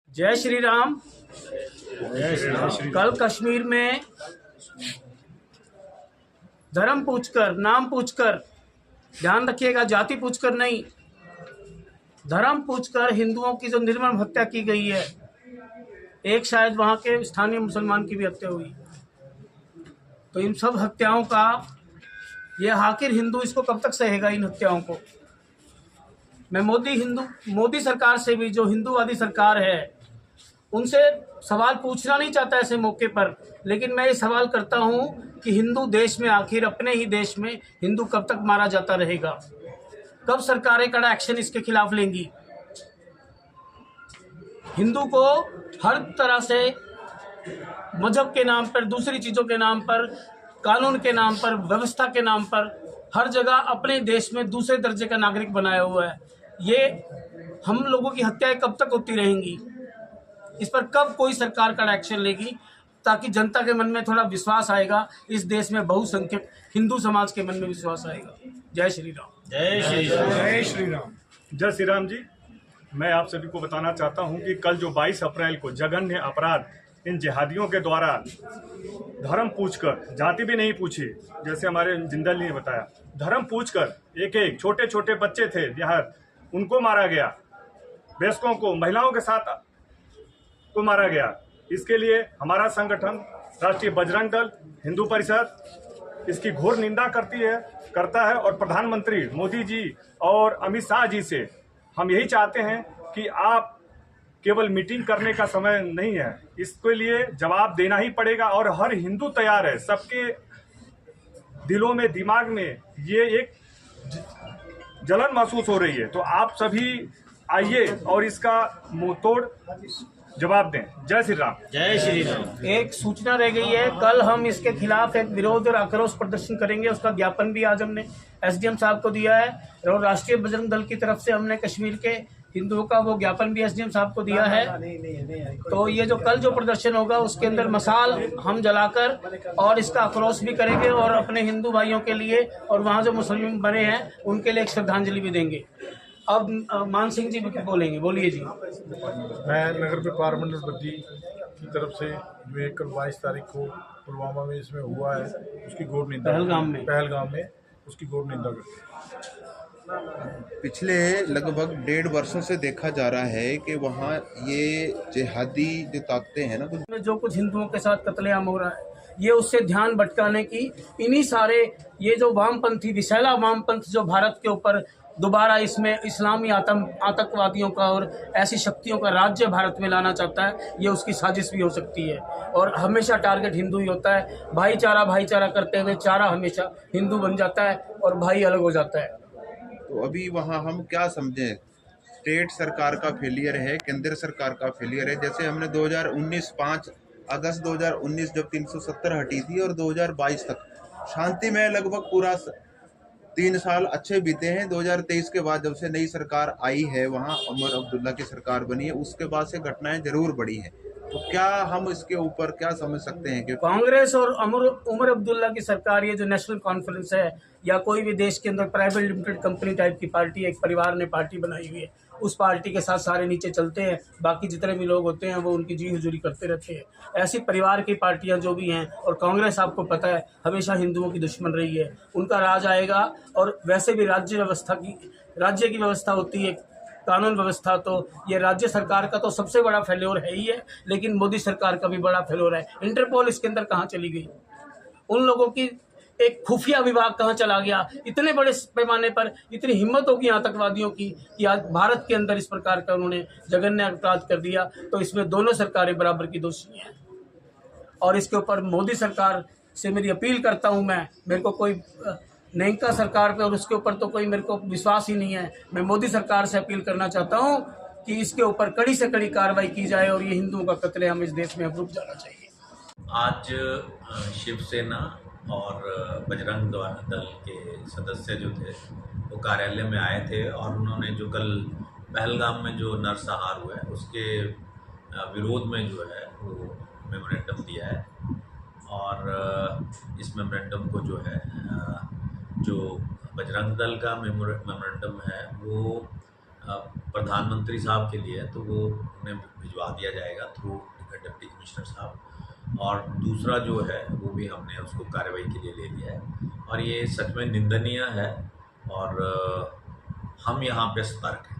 जय श्री राम। कल कश्मीर में धर्म पूछकर, नाम पूछकर, ध्यान रखिएगा, जाति पूछकर नहीं, धर्म पूछकर हिंदुओं की जो निर्मम हत्या की गई है, एक शायद वहाँ के स्थानीय मुसलमान की भी हत्या हुई। तो इन सब हत्याओं का ये आखिर हिंदू इसको कब तक सहेगा, इन हत्याओं को। मैं मोदी सरकार से भी, जो हिंदूवादी सरकार है, उनसे सवाल पूछना नहीं चाहता ऐसे मौके पर, लेकिन मैं ये सवाल करता हूं कि हिंदू देश में, आखिर अपने ही देश में हिंदू कब तक मारा जाता रहेगा? कब सरकारें कड़ा एक्शन इसके खिलाफ लेंगी? हिंदू को हर तरह से मजहब के नाम पर, दूसरी चीज़ों के नाम पर, कानून के नाम पर, व्यवस्था के नाम पर हर जगह अपने देश में दूसरे दर्जे का नागरिक बनाया हुआ है। ये हम लोगों की हत्याएं कब तक होती रहेंगी? इस पर कब कोई सरकार का एक्शन लेगी, ताकि जनता के मन में थोड़ा विश्वास आएगा, इस देश में बहुसंख्यक हिंदू समाज के मन में विश्वास आएगा। जय श्री राम। जय श्री राम। जय श्री राम। जय श्री राम जी। मैं आप सभी को बताना चाहता हूं कि कल जो 22 अप्रैल को जघन्य अपराध इन जिहादियों के द्वारा धर्म पूछकर, जाति भी नहीं पूछी, जैसे हमारे जिंदल ने बताया, धर्म पूछकर एक एक छोटे छोटे बच्चे थे बिहार, उनको मारा गया, वयस्कों को, महिलाओं के साथ को मारा गया। इसके लिए हमारा संगठन राष्ट्रीय बजरंग दल हिंदू परिषद इसकी घोर निंदा करता है और प्रधानमंत्री मोदी जी और अमित शाह जी से हम यही चाहते हैं कि आप केवल मीटिंग करने का समय नहीं है, इसके लिए जवाब देना ही पड़ेगा। और हर हिंदू तैयार है, सबके दिलों में, दिमाग में ये एक जलन महसूस हो रही है। तो आप सभी आइए और इसका मुंहतोड़ जवाब दें। जय श्री राम। जय श्री राम। एक सूचना रह गई है, कल हम इसके खिलाफ एक विरोध और आक्रोश प्रदर्शन करेंगे। उसका ज्ञापन भी आज हमने एसडीएम साहब को दिया है, और राष्ट्रीय बजरंग दल की तरफ से हमने कश्मीर के हिंदुओं का वो ज्ञापन भी एसडीएम साहब को दिया है। तो ये जो कल जो प्रदर्शन होगा, उसके अंदर मसाल हम जलाकर और इसका आक्रोश भी करेंगे, और अपने हिंदू भाइयों के लिए और वहाँ जो मुसलमान बने हैं उनके लिए एक श्रद्धांजलि भी देंगे। अब मान सिंह जी भी बोलेंगे, बोलिए जी। मैं नगर व्यापार मंडल बद्दी की तरफ से जो एक कल 22 तारीख को पुलवामा में इसमें हुआ है, उसकी घोर निंदा, पहलगाम में उसकी घोर निंदा करते हैं। पिछले लगभग 1.5 वर्षों से देखा जा रहा है कि वहाँ ये जिहादी जो ताकतें हैं ना, जो कुछ हिंदुओं के साथ कत्लेआम हो रहा है, ये उससे ध्यान भटकाने की इन्हीं सारे ये जो वामपंथी, विशैला वामपंथ जो भारत के ऊपर दोबारा इसमें इस्लामी आतंकवादियों का और ऐसी शक्तियों का राज्य भारत में लाना चाहता है, ये उसकी साजिश भी हो सकती है। और हमेशा टारगेट हिंदू ही होता है। भाईचारा करते हुए चारा हमेशा हिंदू बन जाता है और भाई अलग हो जाता है। तो अभी वहाँ हम क्या समझें? स्टेट सरकार का फेलियर है, केंद्र सरकार का फेलियर है। जैसे हमने 2019 5 अगस्त 2019 जब 370 हटी थी, और 2022 तक शांति में लगभग पूरा 3 साल अच्छे बीते हैं। 2023 के बाद जब से नई सरकार आई है, वहाँ उमर अब्दुल्ला की सरकार बनी है, उसके बाद से घटनाएं जरूर बढ़ी हैं। तो क्या हम इसके ऊपर क्या समझ सकते हैं कि कांग्रेस और उमर अब्दुल्ला की सरकार, ये जो नेशनल कॉन्फ्रेंस है या कोई भी देश के अंदर प्राइवेट लिमिटेड कंपनी टाइप की पार्टी, एक परिवार ने पार्टी बनाई हुई है, उस पार्टी के साथ सारे नीचे चलते हैं, बाकी जितने भी लोग होते हैं वो उनकी जी हुजूरी करते रहते हैं। ऐसी परिवार की पार्टियां जो भी हैं, और कांग्रेस आपको पता है हमेशा हिंदुओं की दुश्मन रही है, उनका राज आएगा। और वैसे भी राज्य की व्यवस्था होती है, कानून व्यवस्था, तो ये राज्य सरकार का तो सबसे बड़ा फेल्योर है ही है, लेकिन मोदी सरकार का भी बड़ा फेल्योर है। इंटरपोल इसके अंदर कहाँ चली गई? उन लोगों की एक खुफिया विभाग कहाँ चला गया? इतने बड़े पैमाने पर इतनी हिम्मत होगी आतंकवादियों की कि आज भारत के अंदर इस प्रकार का उन्होंने जघन्य अपराध कर दिया। तो इसमें दोनों सरकारें बराबर की दोषी हैं, और इसके ऊपर मोदी सरकार से मेरी अपील करता हूँ मैं। मेरे को कोई नैंका सरकार पे और उसके ऊपर तो कोई मेरे को विश्वास ही नहीं है। मैं मोदी सरकार से अपील करना चाहता हूँ कि इसके ऊपर कड़ी से कड़ी कार्रवाई की जाए, और ये हिंदुओं का कत्लेआम इस देश में अब रुक जाना चाहिए। आज शिवसेना और बजरंग दल के सदस्य जो थे वो कार्यालय में आए थे, और उन्होंने जो कल पहलगाम में जो नरसंहार हुआ है उसके विरोध में जो है वो मेमोरेंडम दिया है। और इस मेमोरेंडम को जो है, जो बजरंग दल का मेमोरेंडम है, वो प्रधानमंत्री साहब के लिए है तो वो उन्हें भिजवा दिया जाएगा थ्रू डिप्टी कमिश्नर साहब। और दूसरा जो है वो भी हमने उसको कार्रवाई के लिए ले लिया है और ये सच में निंदनीय है और हम यहाँ पे सतर्क हैं।